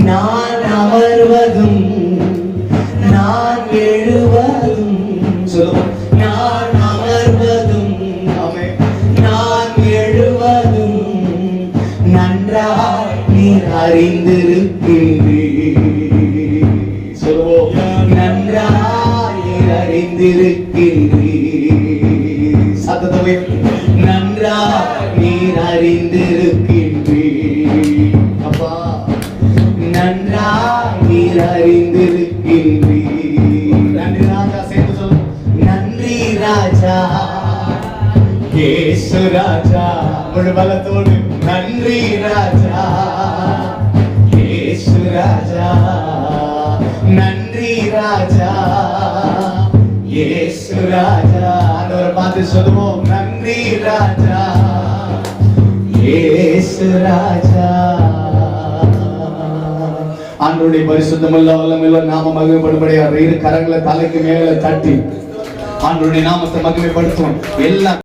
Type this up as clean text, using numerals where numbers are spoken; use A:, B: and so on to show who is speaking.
A: நான் அமர்வதும் நான் எழுவதும் சொல்லுவோம். நான் அமர்வதும் நான் எழுவதும் நன்றாய் நீர் அறிந்திருக்கிறீர். சொல்லுவோம். நன்றாய் நீர் அறிந்திருக்கிறீர். சத்தமே. நன்றாய் நீர் அறிந்திருக்கிறீர். அப்பா நன்றாய் நீர் அறிந்திருக்கிறீர். நன்றி ராஜா. சேர்ந்து சொல்லுவோம். நன்றி ராஜா இயேசு ராஜா. முழு பலத்தோடு நன்றி ராஜா இயேசு ராஜா. நன்றி ராஜா இயேசு ராஜா. ஆண்டவரை பார்த்து சொல்லுவோம். நன்றி ராஜா இயேசு ராஜா. ஆண்டவருடைய பரிசுத்தமுள்ள வல்லமையுள்ள நாம மகிமைப்படும்படியாக இரு கரங்களை தலைக்கு மேல தட்டி ஆண்டவருடைய நாமத்தை மகிமைப்படுத்துவோம். எல்லாம்